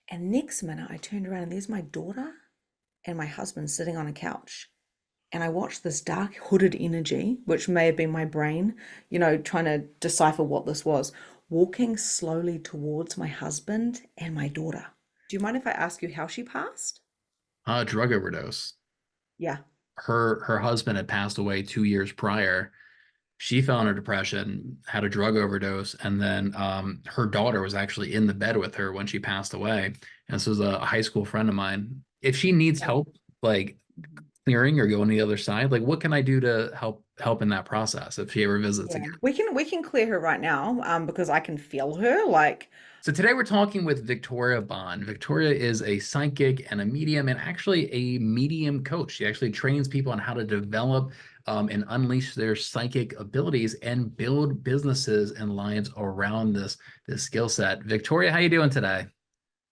And next minute, I turned around and there's my daughter and my husband sitting on a couch. And I watched this dark hooded energy, which may have been my brain, trying to decipher what this was, walking slowly towards my husband and my daughter. Do you mind if I ask you how she passed? Drug overdose. Yeah. Her husband had passed away 2 years prior. She fell into depression, had a drug overdose, and then her daughter was actually in the bed with her when she passed away. And this was a high school friend of mine. If she needs help, like clearing or going to the other side, like what can I do to help in that process if she ever visits Yeah. again? We can clear her right now, because I can feel her. Like, So today we're talking with Victoria Bond. Victoria is a psychic and a medium, and actually a medium coach. She actually trains people on how to develop and unleash their psychic abilities and build businesses and lives around this skill set. Victoria, how you doing today?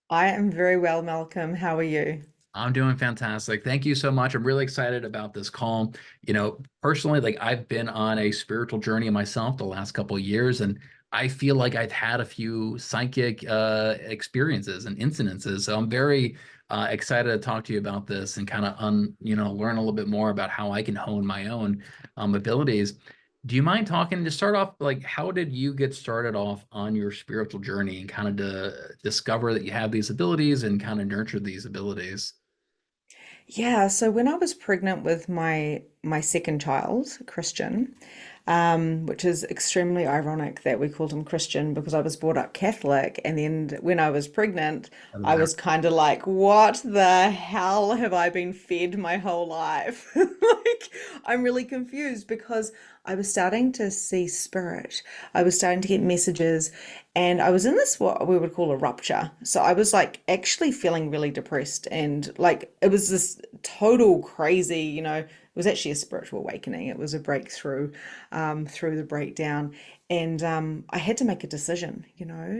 I am very well, Malcolm. How are you? I'm doing fantastic. Thank you so much. I'm really excited about this call. Personally, like I've been on a spiritual journey myself the last couple of years, and I feel like I've had a few psychic experiences and incidences. So I'm very excited to talk to you about this and kind of learn a little bit more about how I can hone my own abilities. Do you mind talking to start off, like how did you get started off on your spiritual journey and kind of to discover that you have these abilities and kind of nurture these abilities? Yeah, so when I was pregnant with my second child, Christian, which is extremely ironic that we called him Christian because I was brought up Catholic, and then when I was pregnant, I was kind of like, what the hell have I been fed my whole life? Like, I'm really confused because I was starting to see spirit. I was starting to get messages, and I was in this what we would call a rupture. So I was like actually feeling really depressed, and like it was this total crazy, it was actually a spiritual awakening. It was a breakthrough through the breakdown. And I had to make a decision,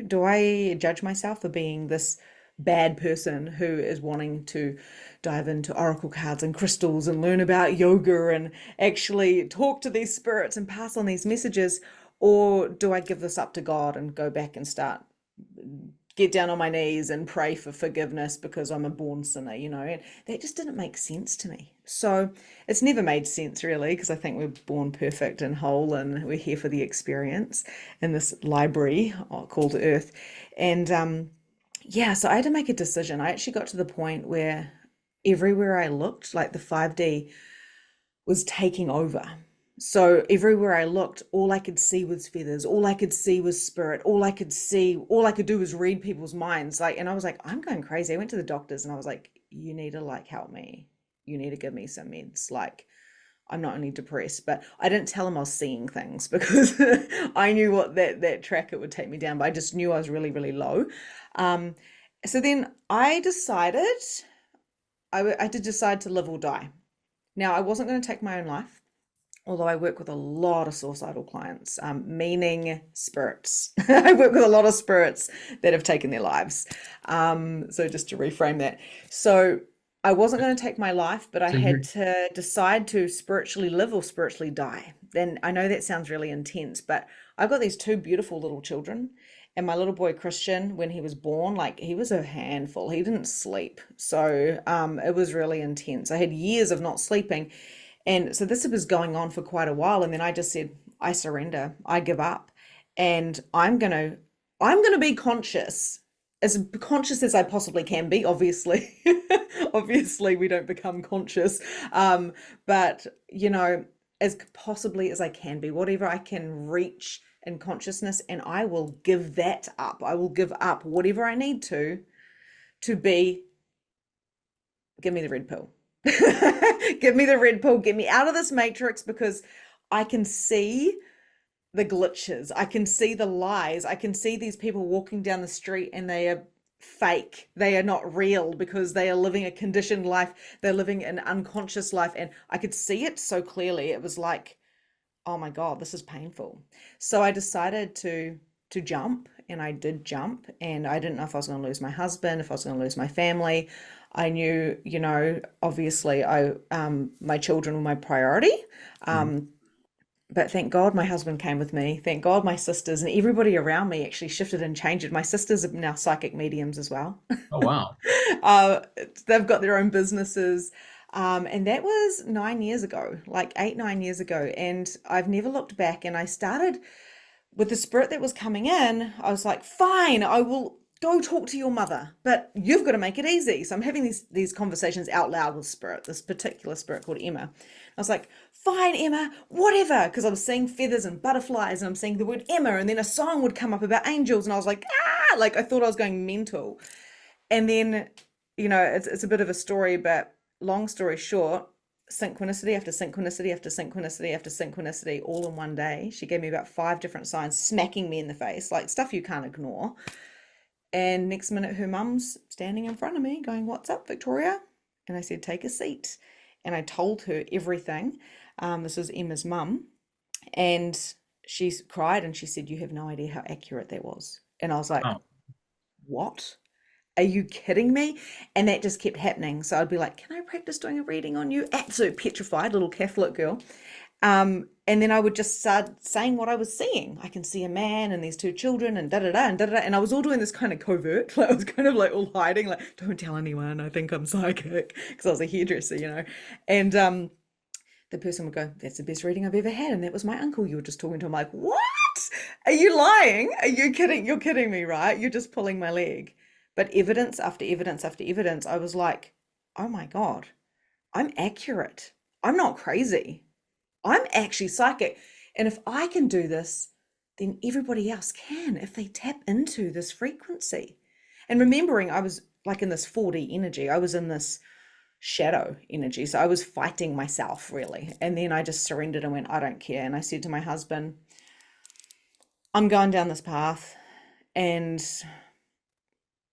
do I judge myself for being this bad person who is wanting to dive into oracle cards and crystals and learn about yoga and actually talk to these spirits and pass on these messages? Or do I give this up to God and go back and get down on my knees and pray for forgiveness because I'm a born sinner, And that just didn't make sense to me. So it's never made sense really, because I think we're born perfect and whole and we're here for the experience in this library called Earth. And yeah, so I had to make a decision. I actually got to the point where everywhere I looked, like the 5D was taking over. So everywhere I looked, all I could see was feathers. All I could see was spirit. All I could do was read people's minds. Like, and I was like, I'm going crazy. I went to the doctors and I was like, you need to like help me. You need to give me some meds. Like, I'm not only depressed, but I didn't tell them I was seeing things because I knew what that track it would take me down. But I just knew I was really, really low. Um, so then I decided I did decide to live or die. Now I wasn't going to take my own life, although I work with a lot of suicidal clients, meaning spirits. I work with a lot of spirits that have taken their lives. So just to reframe that. So I wasn't going to take my life, but I So you're had to decide to spiritually live or spiritually die. Then I know that sounds really intense, but I've got these two beautiful little children. And my little boy Christian, when he was born, like he was a handful. He didn't sleep. So it was really intense. I had years of not sleeping. And so this was going on for quite a while. And then I just said, I surrender. I give up. And I'm gonna be conscious as I possibly can be, obviously. Obviously, we don't become conscious. But as possibly as I can be, whatever I can reach in consciousness, and I will give that up. I will give up whatever I need to be, give me the red pill. Give me the red pill. Get me out of this matrix because I can see the glitches. I can see the lies. I can see these people walking down the street and they are fake. They are not real because they are living a conditioned life. They're living an unconscious life. And I could see it so clearly. It was like, oh my God, this is painful. So I decided to jump, and I did jump, and I didn't know if I was going to lose my husband, if I was going to lose my family. I knew, obviously I my children were my priority. Um But thank God my husband came with me. Thank God my sisters and everybody around me actually shifted and changed it. My sisters are now psychic mediums as well. Oh, wow. Uh, they've got their own businesses. And that was 9 years ago, like 8, 9 years ago. And I've never looked back. And I started with the spirit that was coming in. I was like, fine, I will go talk to your mother, but you've got to make it easy. So I'm having these conversations out loud with spirit, this particular spirit called Emma. I was like, fine, Emma, whatever, because I was seeing feathers and butterflies and I'm seeing the word Emma, and then a song would come up about angels, and I was like, ah, like I thought I was going mental. And then, it's a bit of a story, but long story short, synchronicity after synchronicity after synchronicity after synchronicity all in one day. She gave me about 5 different signs, smacking me in the face, like stuff you can't ignore. And next minute, her mum's standing in front of me going, "What's up, Victoria?" And I said, "Take a seat." And I told her everything. This was Emma's mum. And she cried and she said, "You have no idea how accurate that was." And I was like, Oh, "What? Are you kidding me?" And that just kept happening. So I'd be like, "Can I practice doing a reading on you?" Absolute petrified little Catholic girl. And then I would just start saying what I was seeing. I can see a man and these 2 children and da da da and da da da. And I was all doing this kind of covert. Like I was kind of like all hiding, like, "Don't tell anyone. I think I'm psychic," because I was a hairdresser. And the person would go, "That's the best reading I've ever had." And that was my uncle you were just talking to. I'm like, "What? Are you lying? Are you kidding? You're kidding me, right? You're just pulling my leg." But evidence after evidence after evidence, I was like, "Oh my God, I'm accurate. I'm not crazy. I'm actually psychic. And if I can do this, then everybody else can if they tap into this frequency." And remembering I was like in this 4D energy, I was in this shadow energy. So I was fighting myself really. And then I just surrendered and went, "I don't care." And I said to my husband, "I'm going down this path and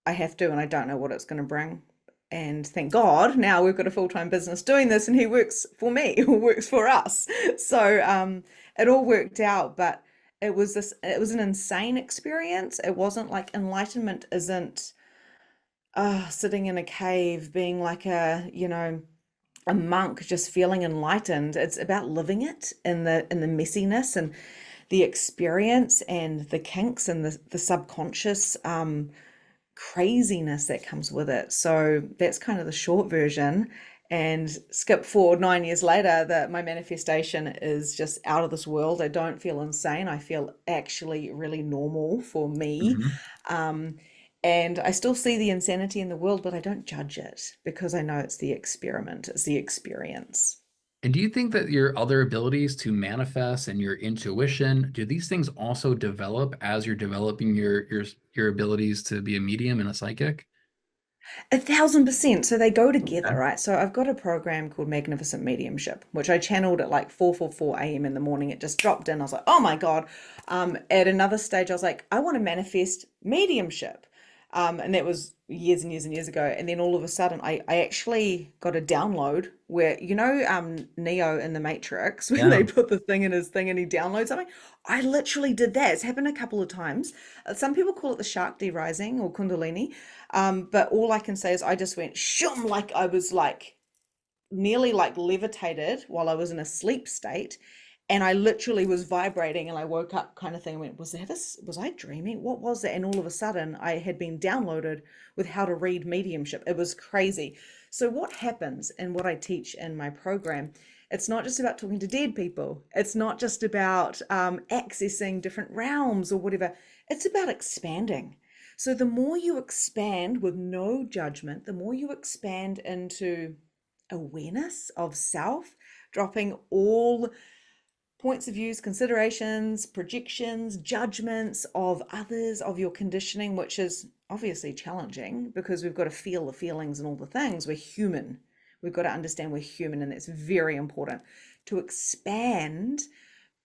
I have to, and I don't know what it's going to bring." And thank God now we've got a full-time business doing this, and he works for me or works for us. So it all worked out, but it was an insane experience. It wasn't like enlightenment isn't sitting in a cave being like a monk just feeling enlightened. It's about living it in the messiness and the experience and the kinks and the subconscious craziness that comes with it. So that's kind of the short version. And skip forward 9 years later, that my manifestation is just out of this world. I don't feel insane. I feel actually really normal for me. mhm. Um, and I still see the insanity in the world, but I don't judge it because I know it's the experiment, it's the experience. And do you think that your other abilities to manifest and your intuition, do these things also develop as you're developing your abilities to be a medium and a psychic? 1,000%. So they go together, Okay. right? So I've got a program called Magnificent Mediumship, which I channeled at like 4:44 a.m. in the morning. It just dropped in. I was like, "Oh my God." At another stage, I was like, "I want to manifest mediumship." And that was years and years and years ago. And then all of a sudden, I actually got a download where, Neo in the Matrix, when Yeah. they put the thing in his thing and he downloads something, I literally did that. It's happened a couple of times. Some people call it the Shakti rising or Kundalini. But all I can say is I just went shum, like I was like nearly like levitated while I was in a sleep state. And I literally was vibrating and I woke up kind of thing and went, was I dreaming? What was that? And all of a sudden I had been downloaded with how to read mediumship. It was crazy. So what happens and what I teach in my program, it's not just about talking to dead people. It's not just about accessing different realms or whatever. It's about expanding. So the more you expand with no judgment, the more you expand into awareness of self, dropping all points of views, considerations, projections, judgments of others, of your conditioning, which is obviously challenging because we've got to feel the feelings and all the things. We're human. We've got to understand we're human, and it's very important to expand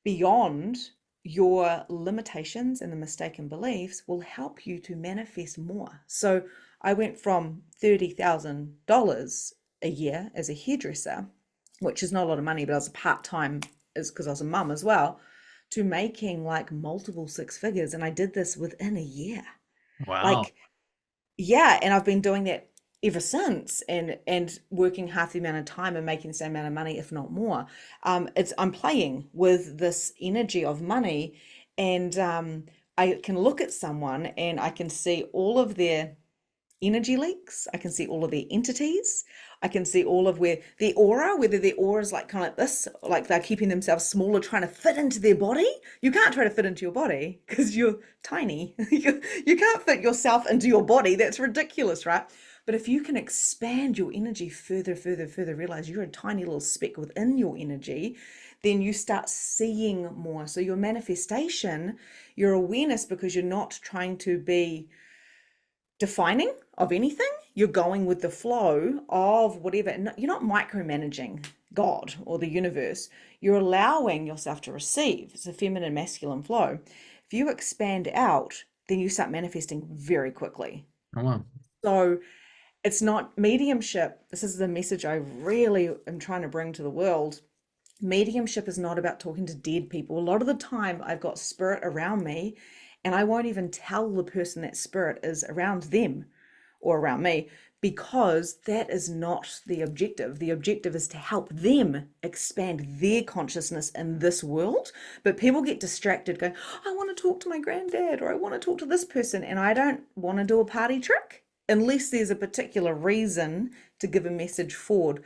beyond your limitations, and the mistaken beliefs will help you to manifest more. So I went from $30,000 a year as a hairdresser, which is not a lot of money, but I was a part-time, is because I was a mum as well, to making like multiple 6 figures. And I did this within a year. Wow. Like, yeah, and I've been doing that ever since, and working half the amount of time and making the same amount of money, if not more. It's I'm playing with this energy of money, and I can look at someone and I can see all of their energy leaks. I can see all of their entities. I can see all of where their aura, whether their aura is like kind of like this, like they're keeping themselves smaller, trying to fit into their body. You can't try to fit into your body because you're tiny. You can't fit yourself into your body. That's ridiculous, right? But if you can expand your energy further, further, further, realize you're a tiny little speck within your energy, then you start seeing more. So your manifestation, your awareness, because you're not trying to be defining of anything. You're going with the flow of whatever. You're not micromanaging God or the universe. You're allowing yourself to receive. It's a feminine masculine flow. If you expand out, then you start manifesting very quickly. Oh, wow. So it's not mediumship. This is the message I really am trying to bring to the world. Mediumship is not about talking to dead people. A lot of the time, I've got spirit around me, and I won't even tell the person that spirit is around them or around me, because that is not the objective. The objective is to help them expand their consciousness in this world. But people get distracted going, I want to talk to my granddad, or I want to talk to this person, and I don't want to do a party trick unless there's a particular reason to give a message forward.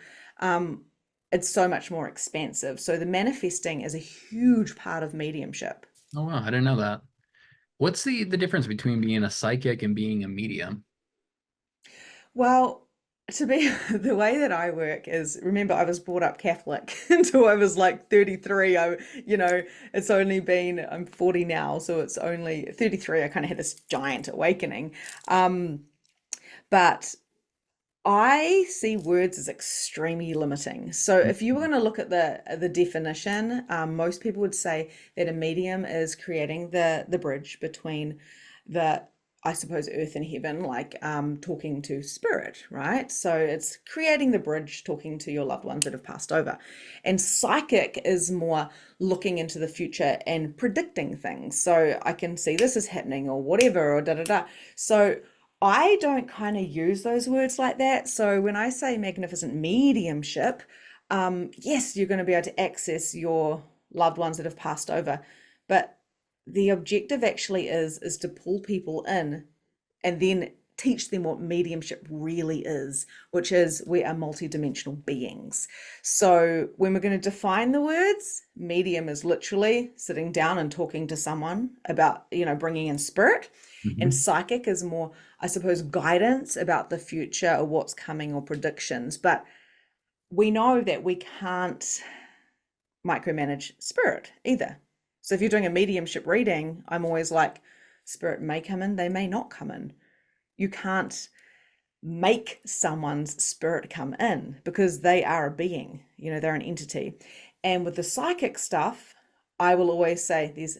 It's so much more expansive. So the manifesting is a huge part of mediumship. Oh, wow. I didn't know that. What's the difference between being a psychic and being a medium? Well, to be the way that I work is, remember, I was brought up Catholic until I was like 33. It's only been, I'm 40 now, so it's only 33. I kind of had this giant awakening. But I see words as extremely limiting. So if you were going to look at the definition, most people would say that a medium is creating the bridge between the, I suppose, earth and heaven, like talking to spirit, right? So it's creating the bridge, talking to your loved ones that have passed over. And psychic is more looking into the future and predicting things. So I can see this is happening or whatever, or da da da. So I don't kind of use those words like that. So when I say magnificent mediumship, yes, you're going to be able to access your loved ones that have passed over, but the objective actually is to pull people in and then teach them what mediumship really is, which is we are multidimensional beings. So when we're going to define the words, medium is literally sitting down and talking to someone about, bringing in spirit. And Mhm. psychic is more, I suppose, guidance about the future or what's coming or predictions. But we know that we can't micromanage spirit either. So if you're doing a mediumship reading, I'm always like, spirit may come in, they may not come in. You can't make someone's spirit come in because they are a being, they're an entity. And with the psychic stuff, I will always say there's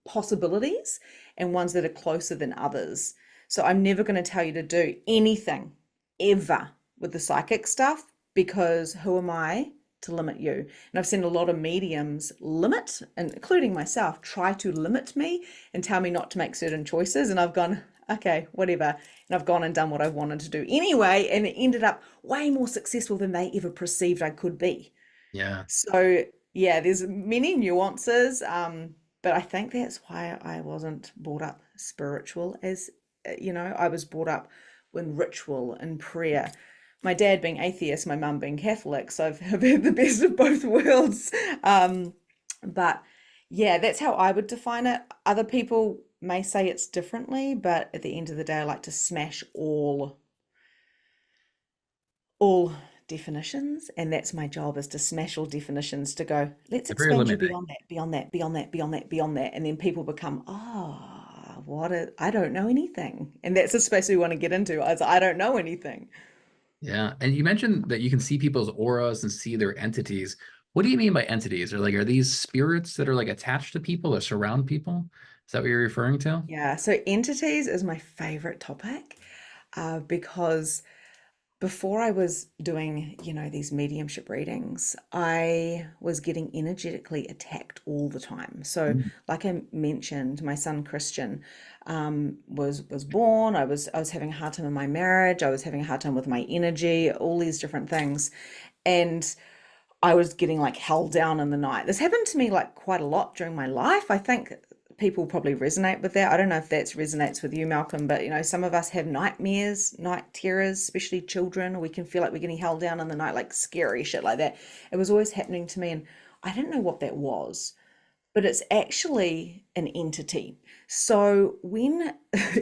possibilities and ones that are closer than others. So I'm never going to tell you to do anything ever with the psychic stuff, because who am I to limit you? And I've seen a lot of mediums limit, and including myself, try to limit me and tell me not to make certain choices. And I've gone, okay, whatever. And I've gone and done what I wanted to do anyway. And it ended up way more successful than they ever perceived I could be. Yeah. So yeah, there's many nuances. But I think that's why I wasn't brought up spiritual as, I was brought up in ritual and prayer. My dad being atheist, my mum being Catholic, so I've had the best of both worlds. But yeah, that's how I would define it. Other people may say it's differently, but at the end of the day, I like to smash all definitions, and that's my job, is to smash all definitions, to go, let's They're very expand you limiting. beyond that, beyond that, beyond that, beyond that, beyond that. And then people become, I don't know anything. And that's the space we want to get into, as I don't know anything. Yeah. And you mentioned that you can see people's auras and see their entities. What do you mean by entities? Are these spirits that are like attached to people or surround people? Is that what you're referring to? Yeah, so entities is my favorite topic, because before I was doing, these mediumship readings, I was getting energetically attacked all the time. So, Mm. like I mentioned, my son Christian was born. I was having a hard time in my marriage. I was having a hard time with my energy, all these different things, and I was getting like held down in the night. This happened to me like quite a lot during my life. I think people probably resonate with that. I don't know if that resonates with you, Malcolm, but some of us have nightmares, night terrors, especially children. We can feel like we're getting held down in the night, like scary shit like that. It was always happening to me, and I didn't know what that was, but it's actually an entity. So when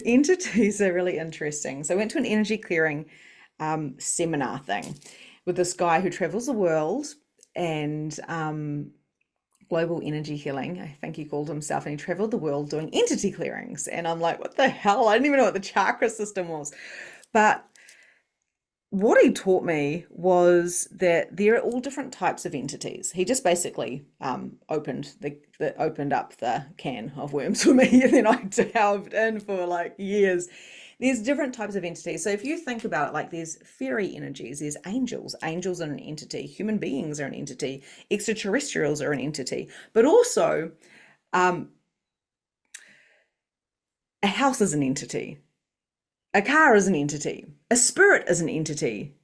entities are really interesting. So I went to an energy clearing seminar thing with this guy who travels the world and global energy healing, I think he called himself, and he traveled the world doing entity clearings. And I'm like, what the hell? I didn't even know what the chakra system was. But what he taught me was that there are all different types of entities. He just basically opened up the can of worms for me, and then I delved in for like years. There's different types of entities. So if you think about it, like there's fairy energies, there's angels. Angels are an entity. Human beings are an entity. Extraterrestrials are an entity. But also, um, a house is an entity. A car is an entity. A spirit is an entity.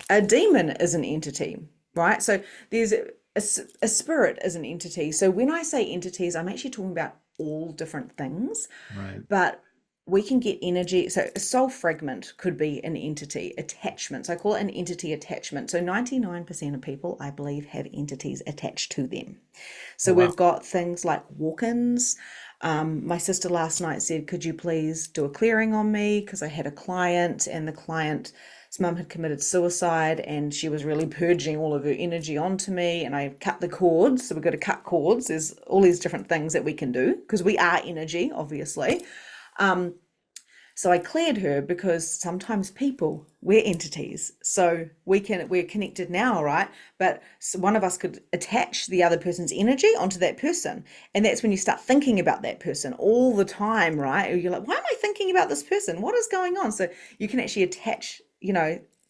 A demon is an entity, right? So there's a spirit is an entity. So when I say entities, I'm actually talking about all different things, Right. but we can get energy. So a soul fragment could be an entity attachment. So I call it an entity attachment. So 99% of people, I believe, have entities attached to them. Oh, So wow. we've got things like walk-ins. My sister last night said, could you please do a clearing on me? Because I had a client, and the client's mum had committed suicide, and she was really purging all of her energy onto me. And I cut the cords. So we've got to cut cords. There's all these different things that we can do because we are energy, obviously. Um, so I cleared her because sometimes people, we're entities. So we're connected now, right? But one of us could attach the other person's energy onto that person. And that's when you start thinking about that person all the time, right? Or you're like, why am I thinking about this person? What is going on? So you can actually attach,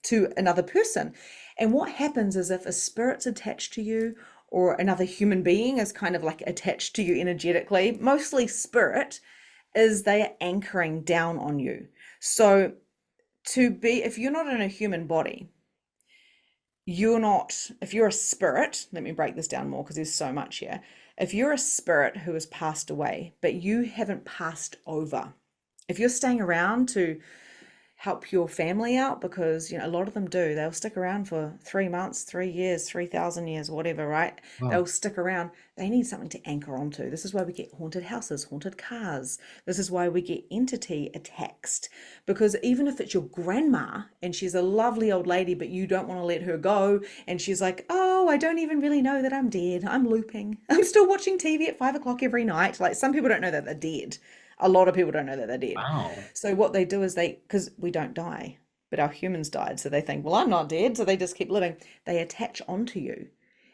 to another person. And what happens is if a spirit's attached to you, or another human being is kind of like attached to you energetically, mostly spirit, is they are anchoring down on you. So if you're not in a human body, if you're a spirit, let me break this down more because there's so much here. If you're a spirit who has passed away, but you haven't passed over, if you're staying around to help your family out, because a lot of them do, they'll stick around for 3 months, 3 years, 3,000 years, whatever, right? Wow. They'll stick around. They need something to anchor onto. This is why we get haunted houses, haunted cars. This is why we get entity attached, because even if it's your grandma and she's a lovely old lady but you don't want to let her go, and she's like, oh, I don't even really know that I'm dead, I'm looping, I'm still watching TV at 5 o'clock every night. Like, some people don't know that they're dead. A lot of people don't know that they're dead. Wow. So what they do is because we don't die, but our humans died. So they think, well, I'm not dead. So they just keep living. They attach onto you,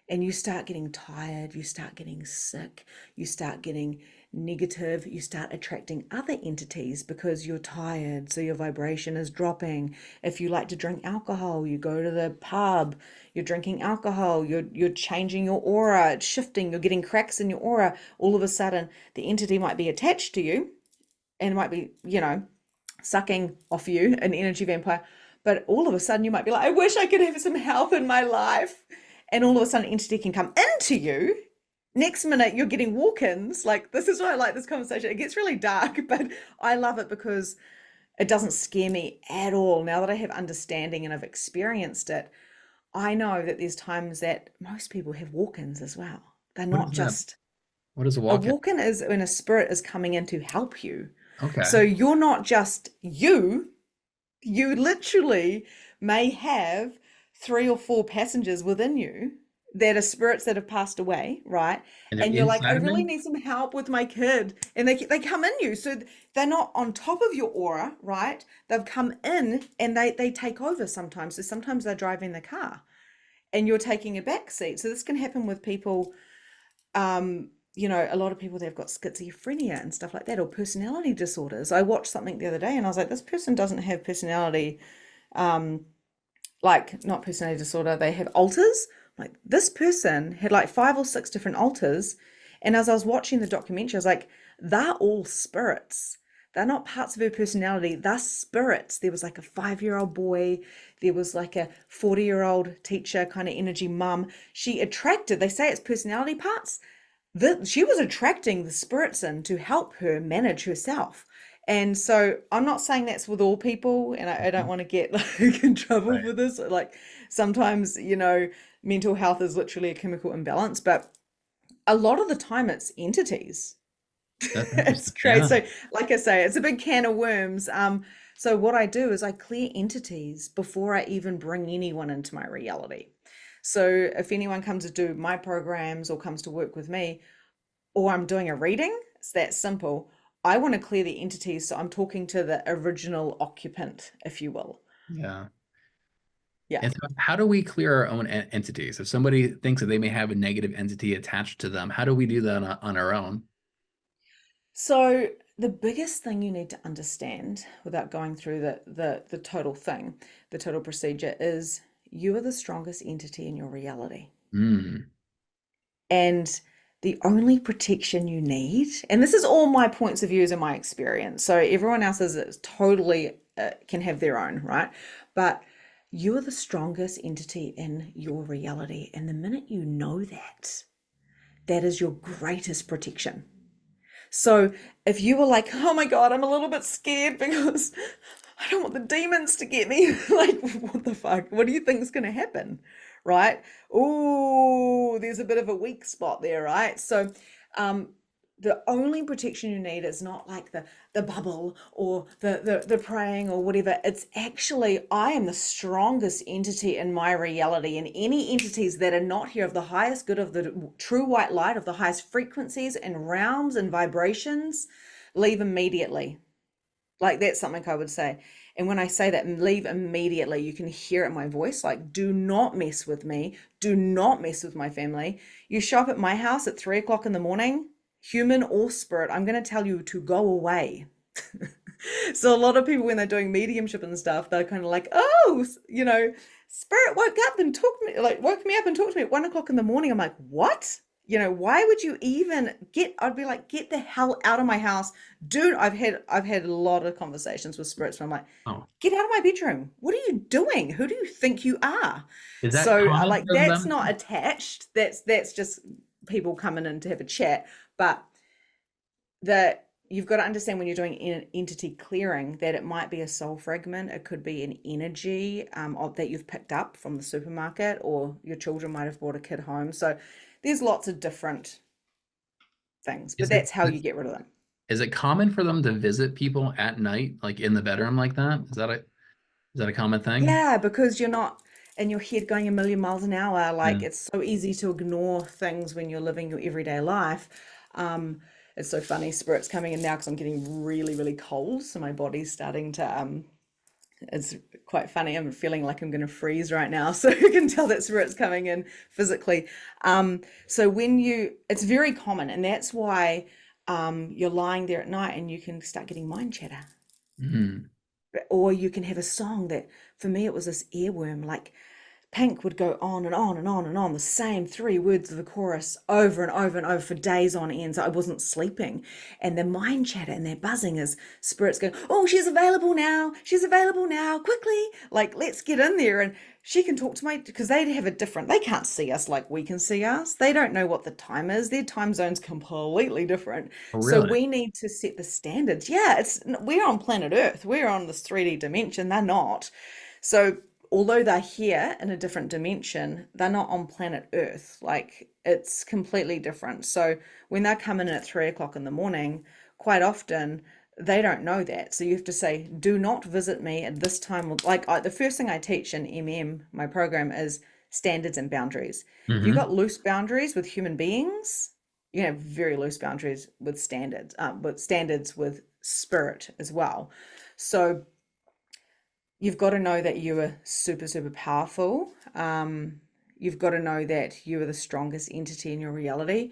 and you start getting tired. You start getting sick. You start getting negative. You start attracting other entities because you're tired. So your vibration is dropping. If you like to drink alcohol, you go to the pub, you're drinking alcohol, you're changing your aura, it's shifting, you're getting cracks in your aura. All of a sudden, the entity might be attached to you and might be, sucking off you, an energy vampire. But all of a sudden, you might be like, I wish I could have some help in my life. And all of a sudden, entity can come into you. Next minute, you're getting walk ins. Like, this is why I like this conversation. It gets really dark, but I love it because it doesn't scare me at all. Now that I have understanding and I've experienced it, I know that there's times that most people have walk ins as well. They're What not is that? just What is a a walk-in? walk-in is when a spirit is coming in to help you. Okay. So you're not just you literally may have 3 or 4 passengers within you that are spirits that have passed away, right? And they're And you're like, I inside of really me? need some help with my kid. And they come in you. So they're not on top of your aura, right? They've come in and they take over sometimes. So sometimes they're driving the car and you're taking a back seat. So this can happen with people, a lot of people, they've got schizophrenia and stuff like that, or personality disorders. I watched something the other day and I was like, this person doesn't have personality like not personality disorder, they have alters. Like this person had like 5 or 6 different alters. And as I was watching the documentary, I was like, they're all spirits. They're not parts of her personality, they're spirits. There was like a 5-year-old boy, there was like a 40-year-old teacher kind of energy mum. She attracted, they say it's personality parts, that she was attracting the spirits in to help her manage herself. And so I'm not saying that's with all people, and I don't Mhm. want to get like in trouble Right. for this. Like sometimes, mental health is literally a chemical imbalance, but a lot of the time it's entities. That's It's interesting. crazy. Yeah. So, like I say, it's a big can of worms. So what I do is I clear entities before I even bring anyone into my reality. So if anyone comes to do my programs or comes to work with me, or I'm doing a reading, it's that simple. I want to clear the entities, so I'm talking to the original occupant, if you will. Yeah. Yeah. And so how do we clear our own entities? If somebody thinks that they may have a negative entity attached to them, how do we do that on our own? So the biggest thing you need to understand without going through the total thing, the total procedure is you are the strongest entity in your reality. Mm. And the only protection you need, and this is all my points of views and my experience. So everyone else's is totally can have their own, right? But you are the strongest entity in your reality. And the minute you know that, that is your greatest protection. So if you were like, oh my God, I'm a little bit scared because I don't want the demons to get me, like, what the fuck? What do you think is going to happen? Right? Oh, there's a bit of a weak spot there, right? So, um, the only protection you need is not like the bubble or the praying or whatever. It's actually I am the strongest entity in my reality, and any entities that are not here of the highest good of the true white light of the highest frequencies and realms and vibrations, leave immediately. Like that's something I would say. And when I say that, leave immediately, you can hear it in my voice. Like, do not mess with me. Do not mess with my family. You show up at my house at 3 o'clock in the morning, human or spirit, I'm going to tell you to go away. So a lot of people, when they're doing mediumship and stuff, they're kind of like, oh, spirit woke up and woke me up and talked to me at 1 o'clock in the morning. I'm like, what? Why would you even I'd be like, get the hell out of my house. Dude, I've had a lot of conversations with spirits where I'm like, Oh, get out of my bedroom. What are you doing? Who do you think you are? is that So common like for that's them? not attached. That's just people coming in to have a chat. But that you've got to understand when you're doing entity clearing that it might be a soul fragment, it could be an energy that you've picked up from the supermarket, or your children might have brought a kid home. So there's lots of different things, but Is it that's how you get rid of them. is it common for them to visit people at night, like in the bedroom like that? Is that a common thing? Yeah, because you're not in your head going a million miles an hour. Like Yeah. it's so easy to ignore things when you're living your everyday life. Um, it's so funny, spirits coming in now because I'm getting really, really cold, so my body's starting to it's quite funny. I'm feeling like I'm going to freeze right now. So you can tell that spirit's coming in physically. So it's very common. And that's why you're lying there at night and you can start getting mind chatter. Mm. Or you can have a song that, for me, it was this earworm. Like Pink would go on and on and on and on, the same 3 words of the chorus over and over and over for days on end. So I wasn't sleeping. And the mind chatter and their buzzing is spirits going, oh, she's available now. She's available now. Quickly. Like, let's get in there. And she can talk to because they have they can't see us like we can see us. They don't know what the time is. Their time zone's completely different. Oh, So really? we need to set the standards. Yeah, we're on planet Earth. We're on this 3D dimension. They're not. So although they're here in a different dimension, they're not on planet Earth. Like it's completely different. So when they're coming in at 3 o'clock in the morning, quite often they don't know that. So you have to say, do not visit me at this time. Like the first thing I teach in MM, my program, is standards and boundaries. If you've Hmm. got loose boundaries with human beings, you have very loose boundaries with standards with spirit as well. So you've got to know that you are super, super powerful. You've got to know that you are the strongest entity in your reality.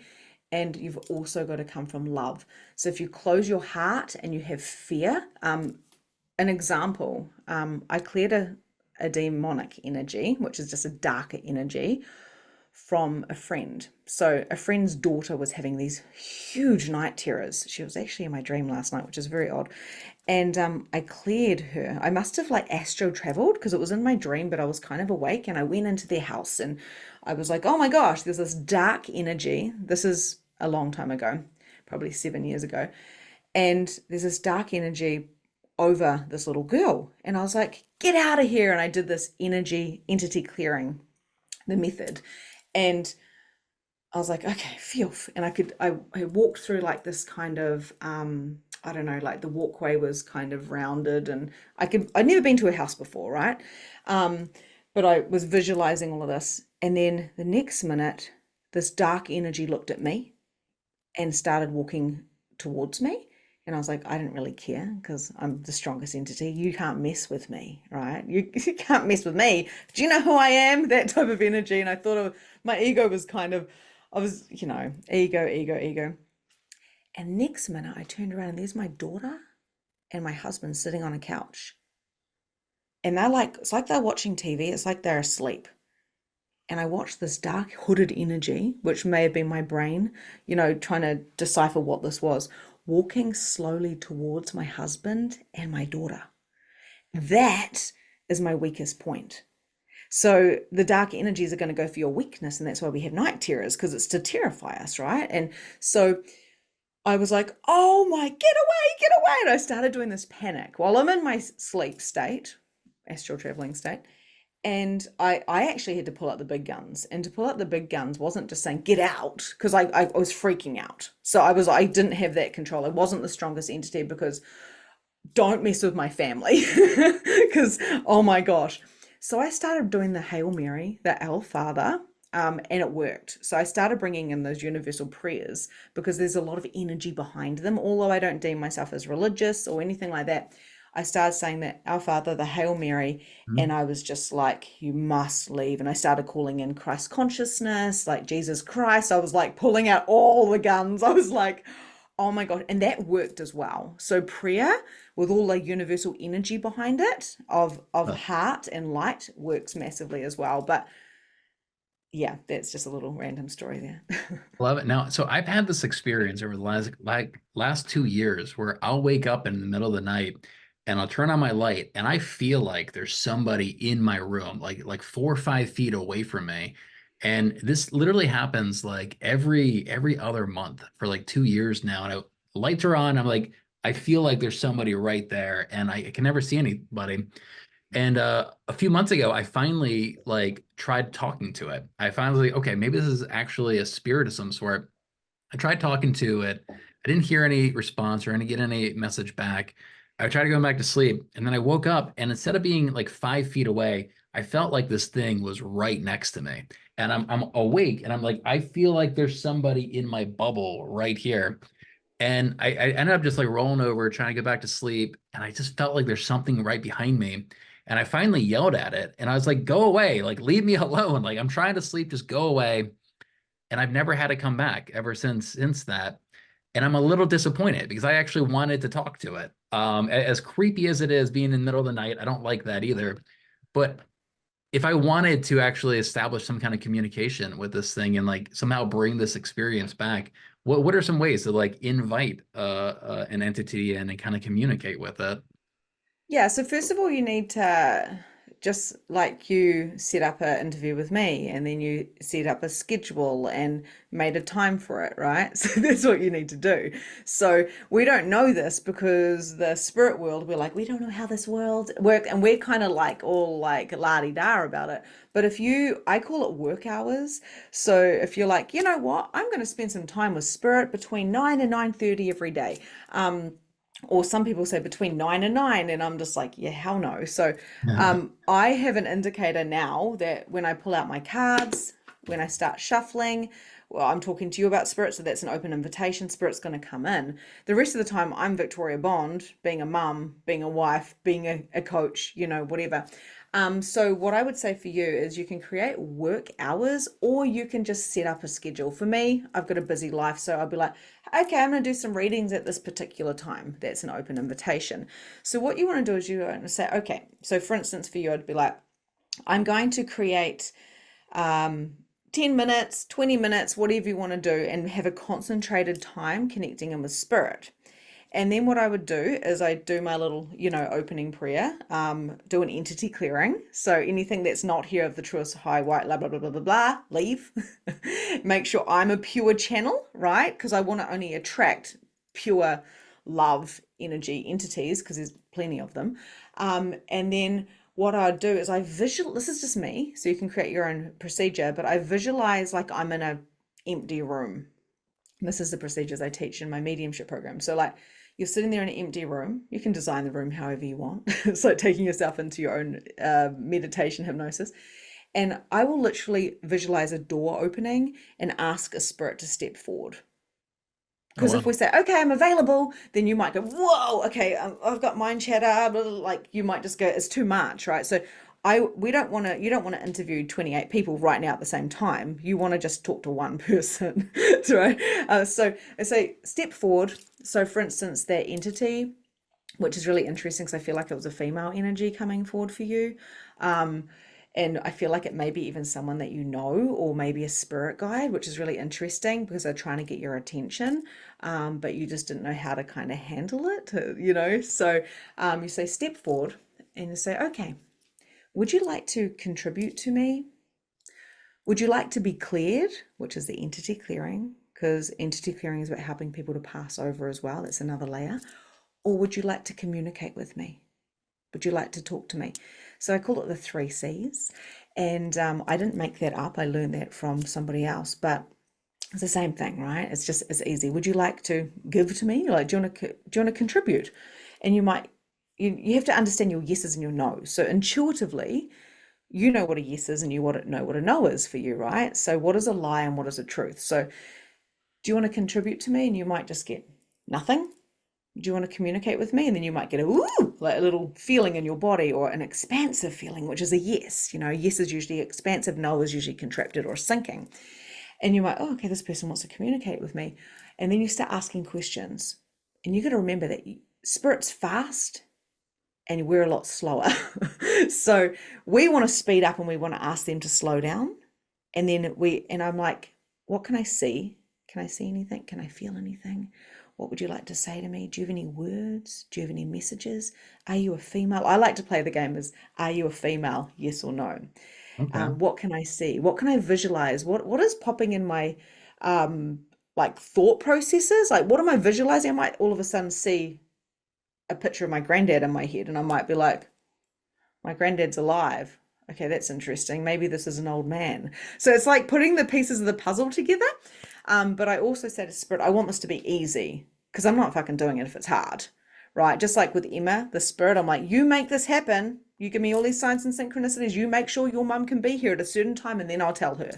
And you've also got to come from love. So if you close your heart and you have fear, an example, I cleared a demonic energy, which is just a darker energy from a friend. So a friend's daughter was having these huge night terrors. She was actually in my dream last night, which is very odd. And I cleared her. I must have like astro traveled because it was in my dream, but I was kind of awake and I went into their house and I was like, oh my gosh, there's this dark energy. This is a long time ago, probably 7 years ago. And there's this dark energy over this little girl. And I was like, get out of here. And I did this entity clearing, the method. And I was like, okay, phew. And I walked through like this kind of, I don't know, like the walkway was kind of rounded and I'd never been to a house before, right? Um, but I was visualizing all of this. And then the next minute, this dark energy looked at me and started walking towards me. And I was like, I didn't really care because I'm the strongest entity. You can't mess with me, right? You can't mess with me. Do you know who I am? That type of energy. And I thought of my ego was kind of, I was, ego, ego, ego. And next minute, I turned around and there's my daughter and my husband sitting on a couch. And they're like, it's like they're watching TV. It's like they're asleep. And I watched this dark hooded energy, which may have been my brain, trying to decipher what this was, walking slowly towards my husband and my daughter. That is my weakest point. So the dark energies are going to go for your weakness, and that's why we have night terrors, because it's to terrify us, right? And so I was like, oh my, get away, get away. And I started doing this panic while I'm in my sleep state, astral traveling state. And I actually had to pull out the big guns. And to pull out the big guns wasn't just saying, get out, because I was freaking out. So I didn't have that control. I wasn't the strongest entity because don't mess with my family. Because, oh my gosh. So I started doing the Hail Mary, the Our Father, and it worked. So I started bringing in those universal prayers because there's a lot of energy behind them. Although I don't deem myself as religious or anything like that, I started saying that Our Father, the Hail Mary, and I was just like, you must leave. And I started calling in Christ consciousness, like Jesus Christ. I was like pulling out all the guns. I was like, oh my God. And that worked as well. So prayer with all the universal energy behind it of heart and light works massively as well. But yeah, that's just a little random story there. Love it. Now, so I've had this experience over the last 2 years where I'll wake up in the middle of the night and I'll turn on my light and I feel like there's somebody in my room, like 4 or 5 feet away from me. And this literally happens like every other month for like 2 years now. And lights are on. I'm like, I feel like there's somebody right there, and I can never see anybody. And a few months ago, I finally like tried talking to it. I finally, okay, maybe this is actually a spirit of some sort. I tried talking to it. I didn't hear any response or didn't get any message back. I tried to go back to sleep, and then I woke up, and instead of being like 5 feet away, I felt like this thing was right next to me. And I'm awake, and I'm like, I feel like there's somebody in my bubble right here. And I ended up just like rolling over, trying to get back to sleep. And I just felt like there's something right behind me. And I finally yelled at it. And I was like, go away, like, leave me alone. Like, I'm trying to sleep, just go away. And I've never had it come back ever since that. And I'm a little disappointed because I actually wanted to talk to it. As creepy as it is being in the middle of the night, I don't like that either. But if I wanted to actually establish some kind of communication with this thing and like somehow bring this experience back, what are some ways to like invite an entity in and kind of communicate with it? Yeah, so first of all, you need to just like you set up an interview with me and then you set up a schedule and made a time for it, right? So that's what you need to do. So we don't know this because the spirit world, we're like, we don't know how this world works, and we're kind of like all like la-di-da about it. But I call it work hours. So if you're like, you know what, I'm going to spend some time with spirit between 9 and 9:30 every day. Or some people say between 9 and 9, and I'm just like, yeah, hell no. So I have an indicator now that when I pull out my cards, when I start shuffling, well, I'm talking to you about spirit, so that's an open invitation. Spirit's going to come in. The rest of the time, I'm Victoria Bond, being a mum, being a wife, being a coach, whatever. So what I would say for you is you can create work hours or you can just set up a schedule. For me, I've got a busy life, so I'll be like, okay, I'm going to do some readings at this particular time. That's an open invitation. So what you want to do is you want to say, okay, so for instance, for you, I'd be like, I'm going to create um, 10 minutes, 20 minutes, whatever you want to do, and have a concentrated time connecting in with spirit. And then what I would do is I do my little, opening prayer, do an entity clearing. So anything that's not here of the truest high white, blah, blah, blah, blah, blah, blah, leave. Make sure I'm a pure channel, right? Because I want to only attract pure love energy entities because there's plenty of them. And then what I do is this is just me, so you can create your own procedure, but I visualize like I'm in a empty room. This is the procedures I teach in my mediumship program. So like you're sitting there in an empty room. You can design the room however you want. It's like taking yourself into your own meditation hypnosis. And I will literally visualize a door opening and ask a spirit to step forward. Oh, Because if we wow. say, okay, I'm available, then you might go, whoa, okay, I've got mind chatter, blah, blah, blah, like you might just go, it's too much, right? So you don't want to interview 28 people right now at the same time. You want to just talk to one person, right? So I say step forward. So for instance, that entity, which is really interesting because I feel like it was a female energy coming forward for you. Um, and I feel like it may be even someone that you know, or maybe a spirit guide, which is really interesting because they're trying to get your attention, but you just didn't know how to kind of handle it. So you say, step forward and you say, okay, would you like to contribute to me? Would you like to be cleared, which is the entity clearing, because entity clearing is about helping people to pass over as well. That's another layer. Or would you like to communicate with me? Would you like to talk to me? So I call it the three C's. And I didn't make that up. I learned that from somebody else, but it's the same thing, right? It's easy. Would you like to give to me? Like, do you want to contribute? And you have to understand your yeses and your nos. So intuitively, you know what a yes is and know what a no is for you, right? So what is a lie and what is a truth? So do you want to contribute to me? And you might just get nothing. Do you want to communicate with me? And then you might get like a little feeling in your body, or an expansive feeling, which is a yes. Yes is usually expansive, no is usually contracted or sinking. And you might, oh, okay, this person wants to communicate with me. And then you start asking questions. And you got to remember that spirit's fast and we're a lot slower. So we want to speed up and we want to ask them to slow down. And I'm like, what can I see? Can I see anything? Can I feel anything? What would you like to say to me? Do you have any words? Do you have any messages? Are you a female? I like to play the game as, are you a female? Yes or no. Okay. What can I see? What can I visualize? What is popping in my um like thought processes? Like what am I visualizing? I might all of a sudden see a picture of my granddad in my head, and I might be like, my granddad's alive. Okay, that's interesting. Maybe this is an old man. So it's like putting the pieces of the puzzle together. But I also say to Spirit, I want this to be easy because I'm not fucking doing it if it's hard, right? Just like with Emma, the Spirit, I'm like, you make this happen. You give me all these signs and synchronicities. You make sure your mum can be here at a certain time, and then I'll tell her.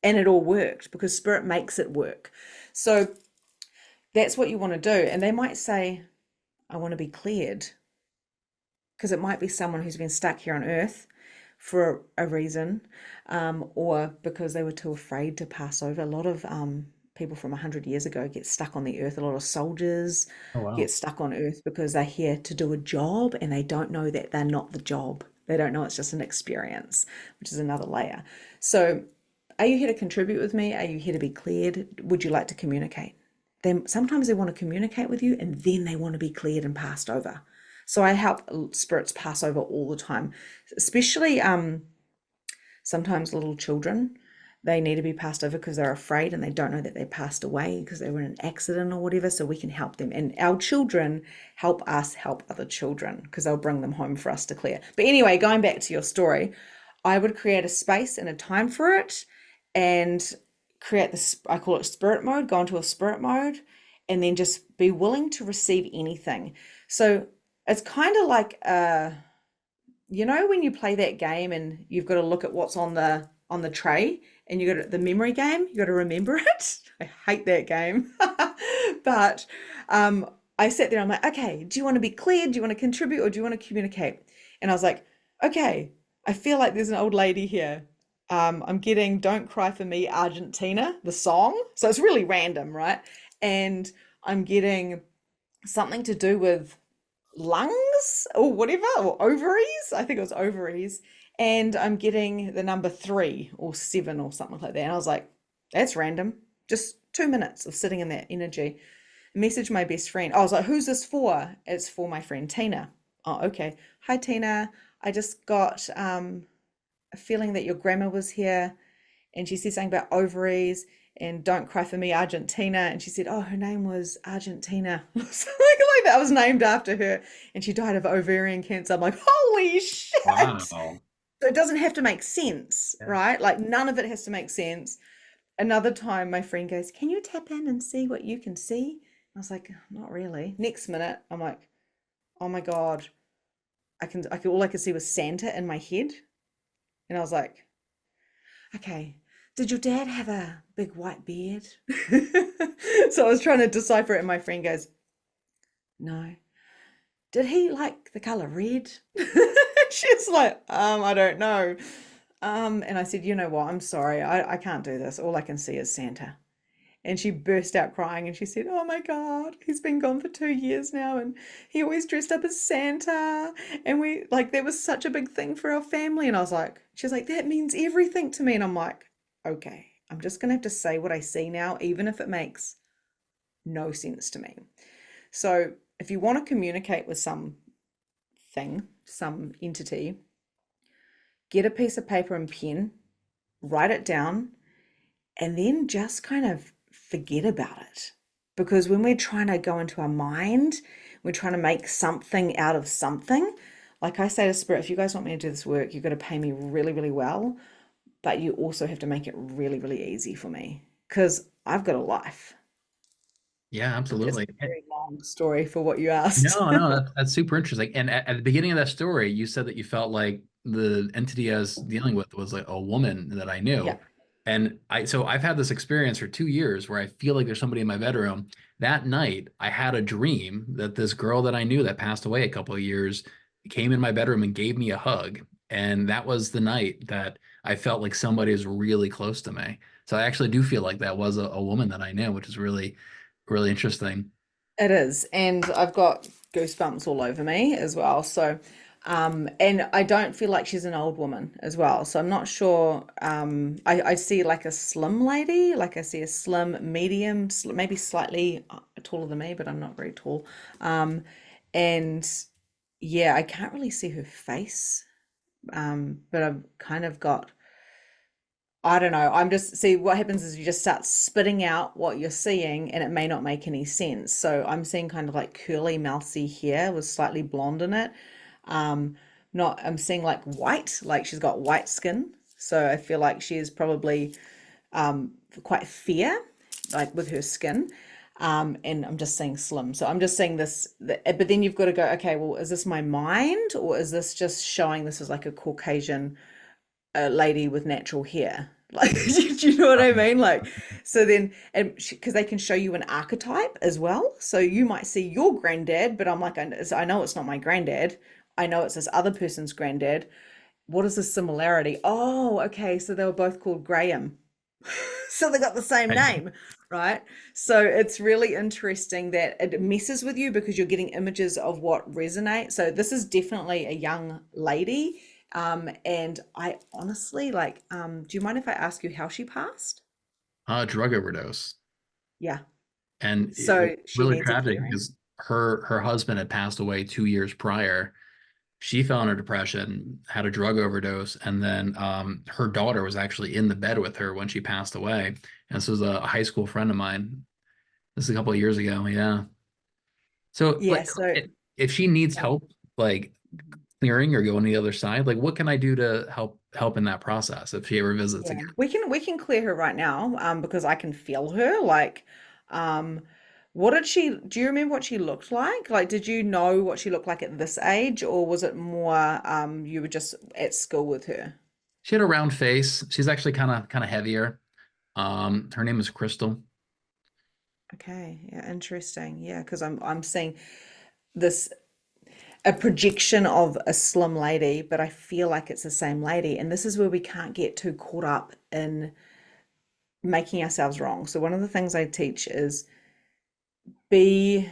And it all worked because Spirit makes it work. So that's what you want to do. And they might say, I want to be cleared, because it might be someone who's been stuck here on earth for a reason, or because they were too afraid to pass over. A lot of people from 100 years ago get stuck on the earth. A lot of soldiers Oh, get wow. stuck on earth because they're here to do a job and they don't know that they're not the job. They don't know it's just an experience, which is another layer. So, are you here to contribute with me? Are you here to be cleared? Would you like to communicate? Then sometimes they want to communicate with you and then they want to be cleared and passed over. So I help spirits pass over all the time, especially sometimes little children. They need to be passed over because they're afraid and they don't know that they passed away because they were in an accident or whatever. So we can help them. And our children help us help other children because they'll bring them home for us to clear. But anyway, going back to your story, I would create a space and a time for it and create this, I call it spirit mode, go into a spirit mode, and then just be willing to receive anything. So it's kind of like when you play that game and you've got to look at what's on the tray, and you got the memory game, you got to remember it. I hate that game. But I sat there, I'm like, okay, do you want to be clear? Do you want to contribute or do you want to communicate? And I was like, okay, I feel like there's an old lady here. I'm getting Don't Cry for Me Argentina, the song. So it's really random, right? And I'm getting something to do with lungs or whatever, or ovaries. I think it was ovaries. And I'm getting the number 3 or 7 or something like that. And I was like, that's random. Just 2 minutes of sitting in that energy. Message my best friend. I was like, who's this for? It's for my friend Tina. Oh, okay. Hi, Tina. I just got a feeling that your grandma was here and she said something about ovaries and don't cry for me, Argentina. And she said, oh, her name was Argentina. Something like that. I was named after her and she died of ovarian cancer. I'm like, holy shit. Wow. So it doesn't have to make sense, Yeah. right? Like none of it has to make sense. Another time my friend goes, can you tap in and see what you can see? I was like, not really. Next minute, I'm like, oh my God, all I could see was Santa in my head. And I was like, okay, did your dad have a big white beard? So I was trying to decipher it, and my friend goes, no. Did he like the color red? She's like, I don't know. And I said, you know what? I'm sorry. I can't do this. All I can see is Santa. And she burst out crying and she said, oh my God, he's been gone for 2 years now. And he always dressed up as Santa. And we, like, that was such a big thing for our family. And I was like, she's like, that means everything to me. And I'm like, okay, I'm just going to have to say what I see now, even if it makes no sense to me. So if you want to communicate with something, some entity, get a piece of paper and pen, write it down, and then just kind of forget about it. Because when we're trying to go into our mind, we're trying to make something out of something. Like I say to Spirit, if you guys want me to do this work, you've got to pay me really, really well. But you also have to make it really, really easy for me because I've got a life. Yeah, It's absolutely. a very long story for what you asked. No, no, that's super interesting. And at the beginning of that story, you said that you felt like the entity I was dealing with was like a woman that I Yeah. knew. And so I've had this experience for 2 years where I feel like there's somebody in my bedroom. That night, I had a dream that this girl that I knew that passed away a couple of years came in my bedroom and gave me a hug. And that was the night that I felt like somebody was really close to me. So I actually do feel like that was a woman that I knew, which is really, really interesting. It is, and I've got goosebumps all over me as well. So, and I don't feel like she's an old woman as well. So I'm not sure. I see like a slim lady, like I see a slim, medium, maybe slightly taller than me, but I'm not very tall. And yeah, I can't really see her face. But I've kind of got I don't know. I'm just see what happens is you just start spitting out what you're seeing and it may not make any sense. So I'm seeing kind of like curly, mousy hair with slightly blonde in it. Not I'm seeing like white, like she's got white skin. So I feel like she is probably quite fair, like with her skin. And I'm just saying slim. So I'm just saying this, but then you've got to go, okay, well, is this my mind or is this just showing this as like a Caucasian a lady with natural hair? Like, do you know what I mean? Like, so then, and because they can show you an archetype as well. So you might see your granddad, but I'm like, I know it's not my granddad. I know it's this other person's granddad. What is the similarity? Oh, okay. So they were both called Graham. So they got the same name, right? So it's really interesting that it messes with you because you're getting images of what resonate. So this is definitely a young lady. And I honestly like, do you mind if I ask you how she passed? Drug overdose. Yeah. And it was So she really needs a tragic clearing. because her husband had passed away 2 years prior. She fell into depression, had a drug overdose, and then her daughter was actually in the bed with her when she passed away. And this was a high school friend of mine. This is a couple of years ago. Yeah. So, Yeah. like, So if she needs yeah. help, like clearing or going the other side, like, what can I do to help in that process if she ever visits Yeah, again? we can clear her right now, because I can feel her. Like, um, what did she? Do you remember what she looked like? Like, did you know what she looked like at this age, or was it more you were just at school with her? She had a round face. She's actually kind of heavier. Her name is Crystal. Okay, yeah, interesting. Yeah, because I'm seeing this a projection of a slim lady, but I feel like it's the same lady, and this is where we can't get too caught up in making ourselves wrong. So one of the things I teach is be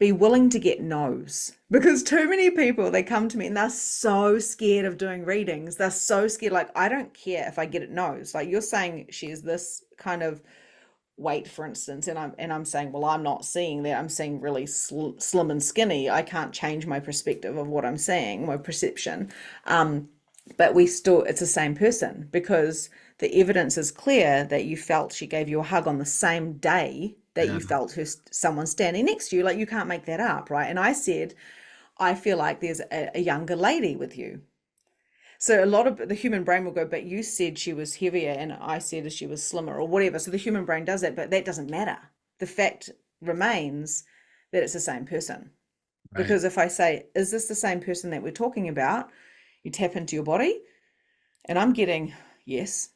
be willing to get no's, because too many people, they come to me and they're so scared of doing readings. They're so scared, like, I don't care if I get it no's. Like, you're saying she's this kind of weight, for instance, and I'm saying, well, I'm not seeing that. I'm seeing really slim and skinny. I can't change my perspective of what I'm seeing, my perception. But we still, it's the same person, because the evidence is clear that you felt she gave you a hug on the same day that Yeah. you felt someone standing next to you. Like, you can't make that up, right? And I said, I feel like there's a younger lady with you. So a lot of the human brain will go, but you said she was heavier and I said she was slimmer or whatever. So the human brain does that, but that doesn't matter. The fact remains that it's the same person. Right. Because if I say, is this the same person that we're talking about? You tap into your body, and I'm getting yes.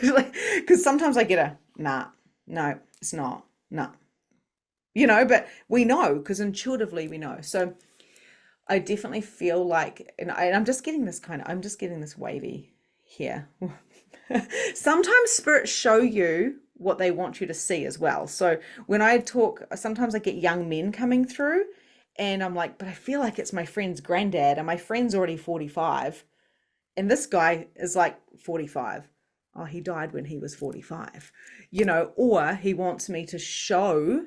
Because sometimes I get a nah, no, it's not, nah. But we know, because intuitively we know. So I definitely feel like, and I'm just getting this I'm just getting this wavy here. Sometimes spirits show you what they want you to see as well. So when I talk, sometimes I get young men coming through, and I'm like, but I feel like it's my friend's granddad, and my friend's already 45, and this guy is like 45. Oh, he died when he was 45, or he wants me to show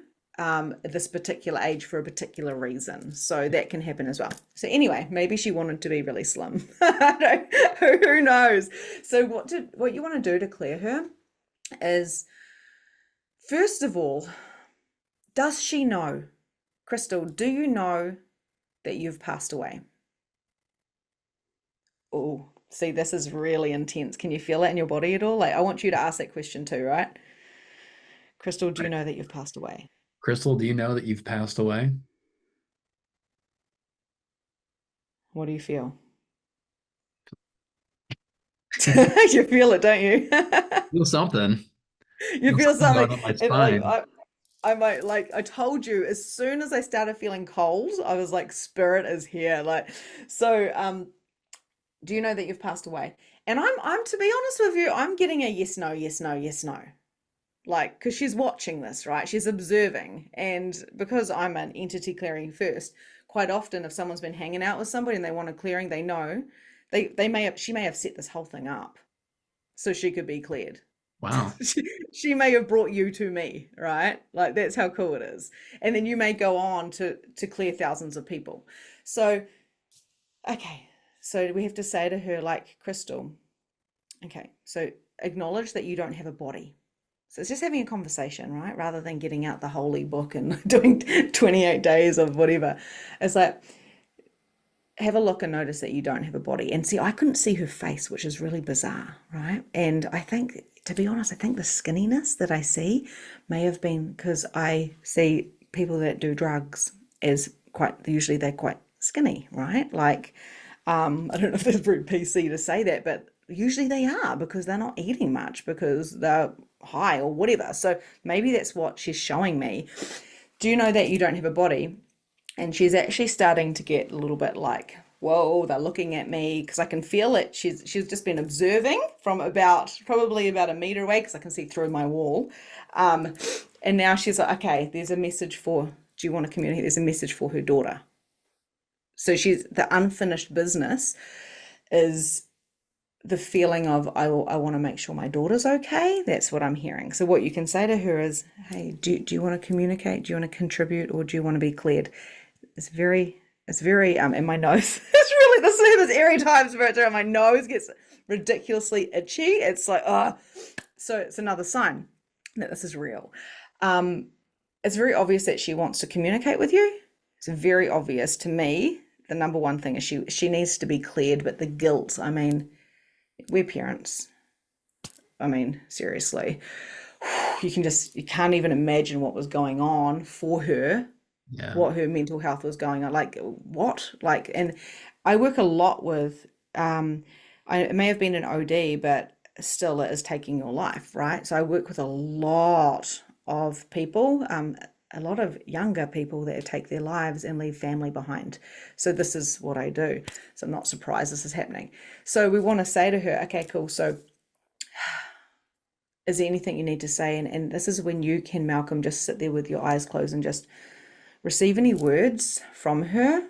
this particular age for a particular reason. So that can happen as well. So anyway, maybe she wanted to be really slim. Who knows? So what you want to do to clear her is, first of all, does she know? Crystal, do you know that you've passed away? Oh, see, this is really intense. Can you feel it in your body at all? Like, I want you to ask that question too, right? Crystal, do you Right. know that you've passed away? Crystal, do you know that you've passed away? What do you feel? You feel it, don't you? Feel something. You Feel feel something something. going up my And like spine. I might, like, I told you, as soon as I started feeling cold, I was like, spirit is here. Like, so do you know that you've passed away? And I'm to be honest with you, I'm getting a yes, no, yes, no, yes, no. Like, because she's watching this, right? She's observing. And because I'm an entity clearing first, quite often if someone's been hanging out with somebody and they want a clearing, they know she may have set this whole thing up so she could be cleared. Wow. She may have brought you to me, right? Like, that's how cool it is. And then you may go on to clear thousands of people. So, okay. So we have to say to her, like, Crystal, okay, so acknowledge that you don't have a body. So it's just having a conversation, right? Rather than getting out the holy book and doing 28 days of whatever. It's like, have a look and notice that you don't have a body. And see, I couldn't see her face, which is really bizarre, right? And I think, to be honest, I think the skinniness that I see may have been because I see people that do drugs as usually they're quite skinny, right? Like, I don't know if that's very PC to say that, but usually they are, because they're not eating much because they're high or whatever. So maybe that's what she's showing me. Do you know that you don't have a body? And she's actually starting to get a little bit like, whoa, they're looking at me, because I can feel it. She's just been observing from probably about a meter away, because I can see through my wall. Um, and now she's like, okay, there's a message for, do you want to communicate? There's a message for her daughter. So she's, the unfinished business is the feeling of, I want to make sure my daughter's okay. That's what I'm hearing. So what you can say to her is, hey, do you want to communicate? Do you want to contribute, or do you want to be cleared? It's very and my nose it's really, this every time spirits around, my nose gets ridiculously itchy. It's like, so it's another sign that this is real. It's very obvious that she wants to communicate with you. It's very obvious to me. The number one thing is she needs to be cleared, but the guilt, I mean, we're parents. I mean, seriously, you can't even imagine what was going on for her, Yeah. what her mental health was going on. Like, what? Like, and I work a lot with, it may have been an OD, but still it is taking your life, right? So I work with a lot of people, a lot of younger people that take their lives and leave family behind. So this is what I do. So I'm not surprised this is happening. So we want to say to her, okay, cool. So is there anything you need to say? And this is when you can, Malcolm, just sit there with your eyes closed and just receive any words from her,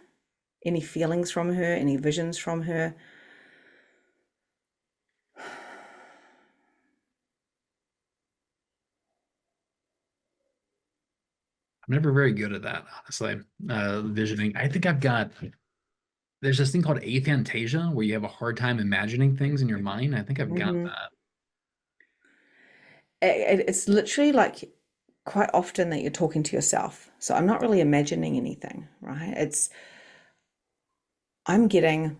any feelings from her, any visions from her. I'm never very good at that, honestly. Visioning. I think I've got there's this thing called aphantasia where you have a hard time imagining things in your mind. I think I've got Mhm. that. It's literally like quite often that you're talking to yourself. So I'm not really imagining anything, right? I'm getting,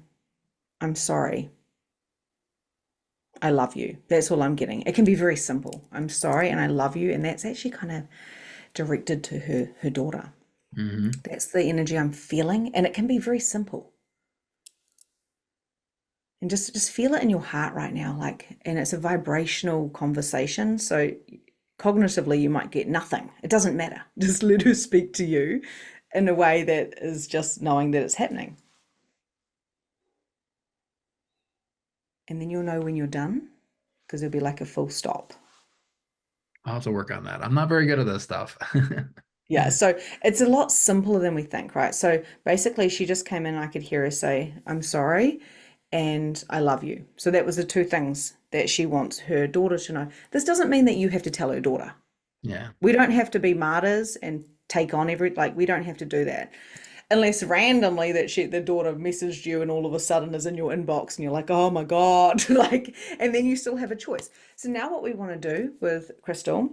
I'm sorry, I love you. That's all I'm getting. It can be very simple. I'm sorry and I love you. And that's actually kind of directed to her daughter. Hmm. That's the energy I'm feeling. And it can be very simple. And just feel it in your heart right now. Like, and it's a vibrational conversation. So cognitively, you might get nothing. It doesn't matter. Just let her speak to you in a way that is just knowing that it's happening. And then you'll know when you're done because it'll be like a full stop. I'll have to work on that. I'm not very good at this stuff. Yeah, so it's a lot simpler than we think, right? So basically, she just came in, and I could hear her say, I'm sorry and I love you. So that was the two things that she wants her daughter to know. This doesn't mean that you have to tell her daughter. Yeah. We don't have to be martyrs and take on like we don't have to do that. Unless randomly that the daughter messaged you and all of a sudden is in your inbox and you're like, oh my God, like, and then you still have a choice. So now what we want to do with Crystal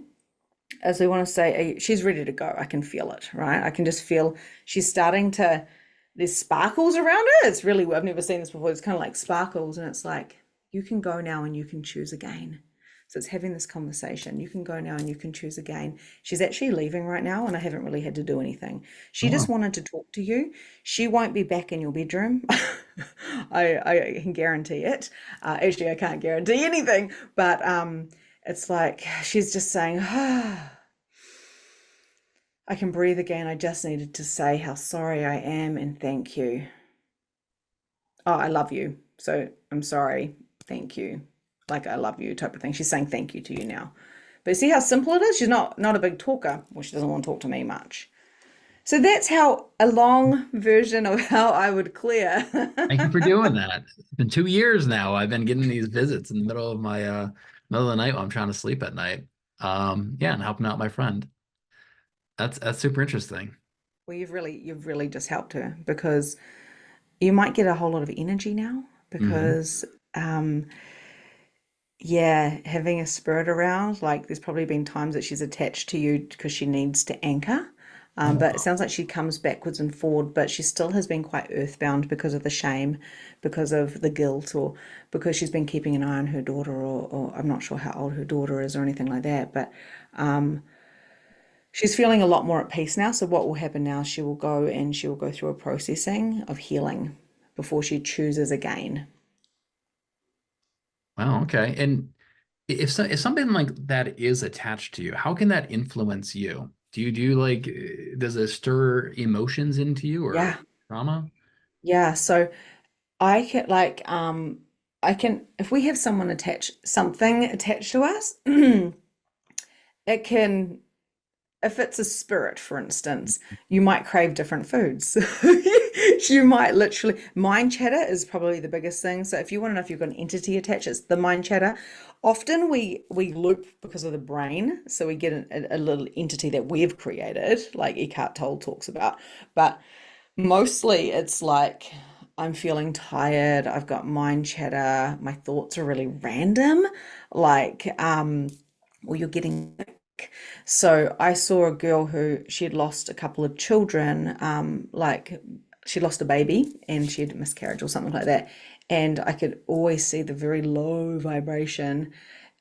is we want to say, hey, she's ready to go. I can feel it, right? I can just feel she's starting to, there's sparkles around her. It's really, I've never seen this before. It's kind of like sparkles, and it's like, you can go now and you can choose again. So it's having this conversation. You can go now and you can choose again. She's actually leaving right now, and I haven't really had to do anything. Oh, She just wow. wanted to talk to you. She won't be back in your bedroom. I can guarantee it. Actually, I can't guarantee anything, but it's like she's just saying, ah, I can breathe again. I just needed to say how sorry I am and thank you. Oh, I love you. So I'm sorry. Thank you. Like I love you type of thing. She's saying thank you to you now. But see how simple it is? She's not a big talker. Well, she doesn't want to talk to me much. So that's how a long version of how I would clear. Thank you for doing that. It's been 2 years now. I've been getting these visits in the middle of my middle of the night while I'm trying to sleep at night. Yeah, and helping out my friend. That's super interesting. Well, you've really just helped her because you might get a whole lot of energy now Hmm. because yeah, having a spirit around, like there's probably been times that she's attached to you because she needs to anchor. Oh, But it wow. sounds like she comes backwards and forward, but she still has been quite earthbound because of the shame, because of the guilt, or because she's been keeping an eye on her daughter, or I'm not sure how old her daughter is or anything like that. But she's feeling a lot more at peace now. So what will happen now? She will go and she will go through a processing of healing before she chooses again. Wow, okay. And if something like that is attached to you, how can that influence you? Do you like does it stir emotions into you or Yeah, trauma? yeah. So I can I can if we have something attached to us, it can if it's a spirit, for instance, you might crave different foods. You might literally mind chatter is probably the biggest thing. So if you want to know if you've got an entity attached, it's the mind chatter. Often we loop because of the brain, so we get a little entity that we've created, like Eckhart Tolle talks about. But mostly it's like I'm feeling tired, I've got mind chatter, my thoughts are really random, like or you're getting sick. So I saw a girl who she had lost a couple of children, like she lost a baby and she had a miscarriage or something like that. And I could always see the very low vibration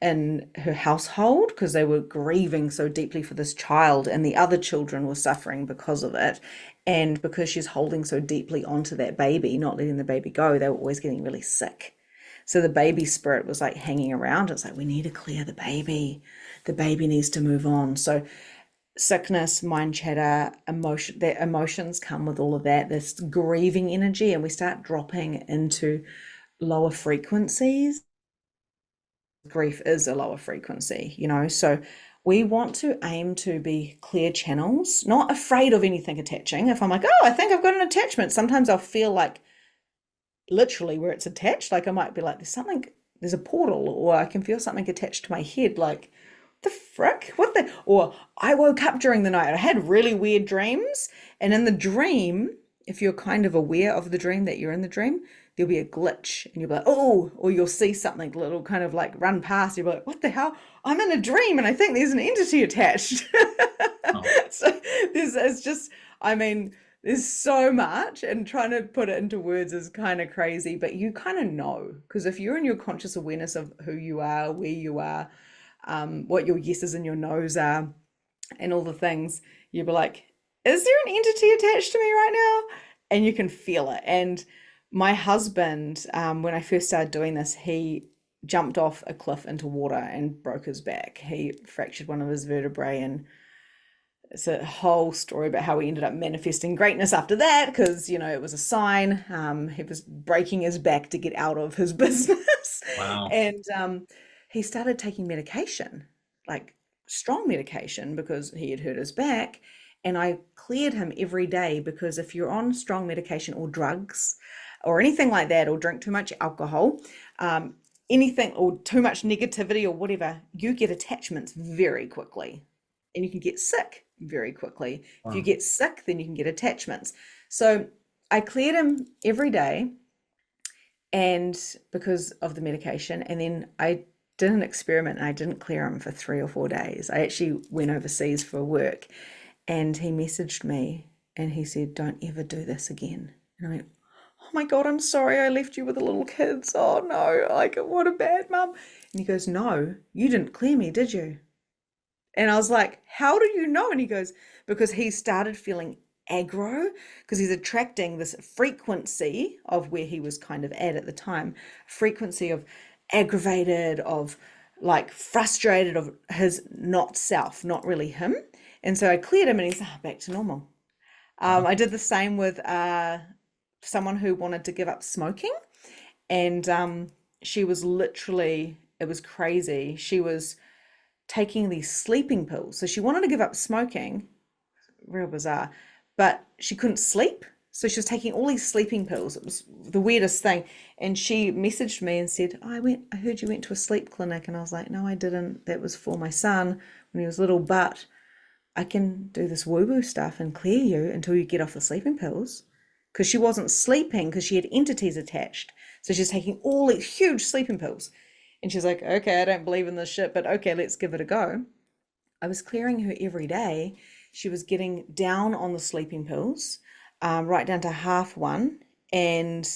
in her household because they were grieving so deeply for this child, and the other children were suffering because of it. And because she's holding so deeply onto that baby, not letting the baby go, they were always getting really sick. So the baby spirit was like hanging around. It's like, we need to clear the baby. The baby needs to move on. So sickness, mind chatter, emotion, their emotions come with all of that, this grieving energy, and we start dropping into lower frequencies. Grief is a lower frequency, you know. So we want to aim to be clear channels, not afraid of anything attaching. If I'm like, oh, I think I've got an attachment, sometimes I'll feel like literally where it's attached. Like I might be like, there's something, there's a portal, or I can feel something attached to my head. Like, the frick? What the? Or I woke up during the night. I had really weird dreams. And in the dream, if you're kind of aware of the dream that you're in the dream, there'll be a glitch and you'll be like, oh, or you'll see something little kind of like run past. You'll be like, what the hell? I'm in a dream and I think there's an entity attached. Oh, So it's just, I mean, there's so much, and trying to put it into words is kind of crazy, but you kind of know because if you're in your conscious awareness of who you are, where you are, what your yeses and your nos are, and all the things, you'll be like, is there an entity attached to me right now? And you can feel it. And my husband, when I first started doing this, he jumped off a cliff into water and broke his back. He fractured one of his vertebrae, and it's a whole story about how he ended up manifesting greatness after that because it was a sign. He was breaking his back to get out of his business. wow. And he started taking medication, like strong medication, because he had hurt his back. And I cleared him every day because if you're on strong medication or drugs or anything like that, or drink too much alcohol, anything, or too much negativity or whatever, you get attachments very quickly and you can get sick very quickly. If you Wow. get sick, then you can get attachments. So I cleared him every day, and because of the medication, and then I did an experiment and I didn't clear him for 3 or 4 days. I actually went overseas for work, and he messaged me and he said, don't ever do this again. And I went, oh my God, I'm sorry I left you with the little kids. Oh no, like what a bad mum. And he goes, no, you didn't clear me, did you? And I was like, how do you know? And he goes, because he started feeling aggro, because he's attracting this frequency of where he was kind of at the time, frequency of aggravated, of like frustrated, of his not self, not really him. And so I cleared him and he's back to normal. Wow. I did the same with someone who wanted to give up smoking. And she was literally, it was crazy. She was taking these sleeping pills. So she wanted to give up smoking, real bizarre, but she couldn't sleep. So she was taking all these sleeping pills. It was the weirdest thing. And she messaged me and said, oh, I heard you went to a sleep clinic. And I was like, no, I didn't. That was for my son when he was little, but I can do this woo-woo stuff and clear you until you get off the sleeping pills. Because she wasn't sleeping because she had entities attached. So she's taking all these huge sleeping pills. And she's like, okay, I don't believe in this shit, but okay, let's give it a go. I was clearing her every day. She was getting down on the sleeping pills, right down to half one. And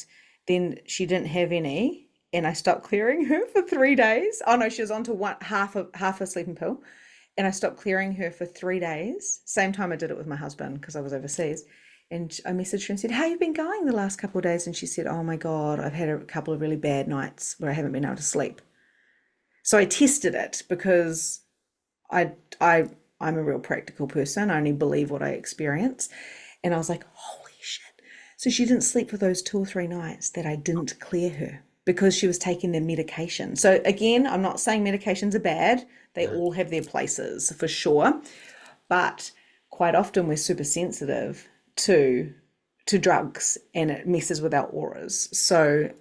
then she didn't have any. And I stopped clearing her for 3 days. Oh no, she was on to half a sleeping pill. And I stopped clearing her for 3 days. Same time I did it with my husband because I was overseas. And I messaged her and said, how have you been going the last couple of days? And she said, oh my God, I've had a couple of really bad nights where I haven't been able to sleep. So I tested it because I I I'm a real practical person. I only believe what I experience. And I was like, holy shit. So she didn't sleep for those 2 or 3 nights that I didn't clear her because she was taking their medication. So again, I'm not saying medications are bad. They Yeah. all have their places for sure. But quite often we're super sensitive to drugs and it messes with our auras. So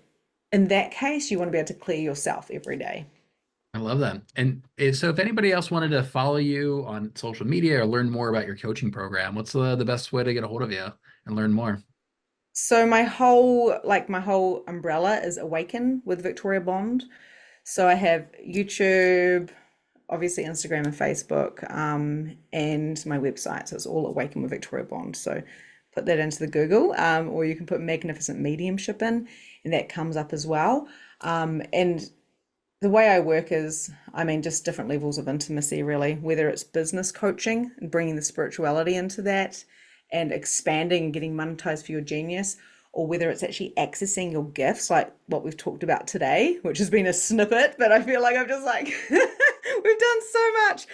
in that case, you want to be able to clear yourself every day. I love that. And so if anybody else wanted to follow you on social media or learn more about your coaching program, what's the best way to get a hold of you and learn more? So my whole umbrella is Awaken with Victoria Bond. So I have YouTube, obviously Instagram and Facebook, and my website. So it's all Awaken with Victoria Bond. So put that into the Google, or you can put Magnificent Mediumship in, and that comes up as well. And the way I work is, I mean, just different levels of intimacy, really, whether it's business coaching and bringing the spirituality into that and expanding and getting monetized for your genius, or whether it's actually accessing your gifts, like what we've talked about today, which has been a snippet, but I feel like I'm just like, we've done so much.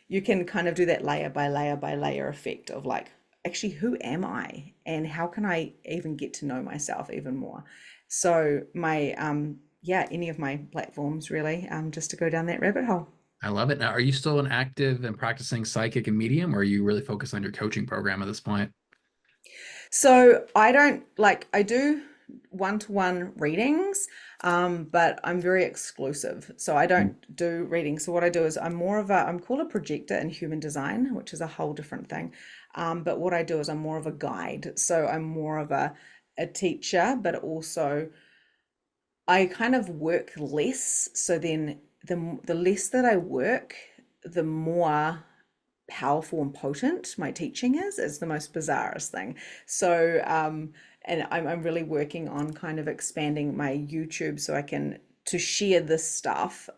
You can kind of do that layer by layer effect of like, actually, who am I? And how can I even get to know myself even more? So my yeah, any of my platforms really, just to go down that rabbit hole. I love it. Now, are you still an active and practicing psychic and medium, or are you really focused on your coaching program at this point? So I don't like, I do one-to-one readings, but I'm very exclusive. So I Mm. don't do readings. So what I do is I'm called a projector in human design, which is a whole different thing. But what I do is I'm more of a guide. So I'm more of a teacher, but also I kind of work less. So then the less that I work, the more powerful and potent my teaching is. It's the most bizarrest thing. So, and I'm really working on kind of expanding my YouTube so I can to share this stuff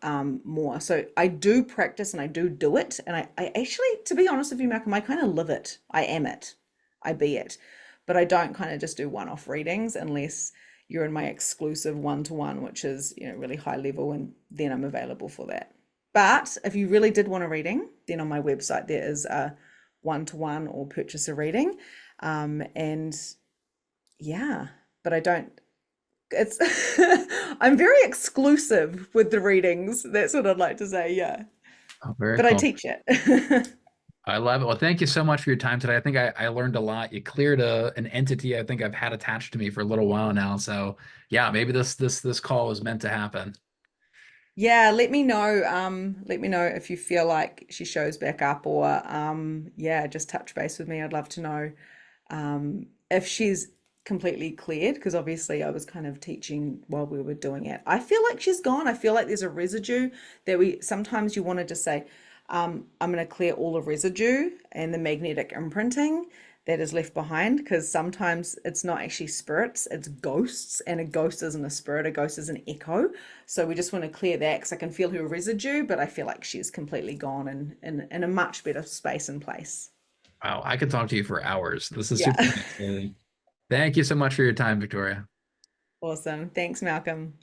more. So I do practice and I do it. And I actually, to be honest with you, Malcolm, I kind of live it. I am it. I be it. But I don't kind of just do one-off readings unless you're in my exclusive one-to-one, which is, really high level, and then I'm available for that. But if you really did want a reading, then on my website there is a one-to-one or purchase a reading. And yeah, but I don't, it's, I'm very exclusive with the readings. That's what I'd like to say. Yeah. Oh, very But I cool. teach it. I love it. Well, thank you so much for your time today. I think I learned a lot. You cleared an entity I think I've had attached to me for a little while now. So yeah, maybe this call was meant to happen. Yeah, let me know if you feel like she shows back up or yeah, just touch base with me. I'd love to know if she's completely cleared, because obviously I was kind of teaching while we were doing it. I feel like she's gone. I feel like there's a residue that we sometimes you want to just say, I'm going to clear all the residue and the magnetic imprinting that is left behind, because sometimes it's not actually spirits, it's ghosts, and a ghost isn't a spirit, a ghost is an echo. So we just want to clear that because I can feel her residue, but I feel like she's completely gone and in a much better space and place. Wow, I could talk to you for hours. This is Yeah. super fascinating. Thank you so much for your time, Victoria. Awesome. Thanks, Malcolm.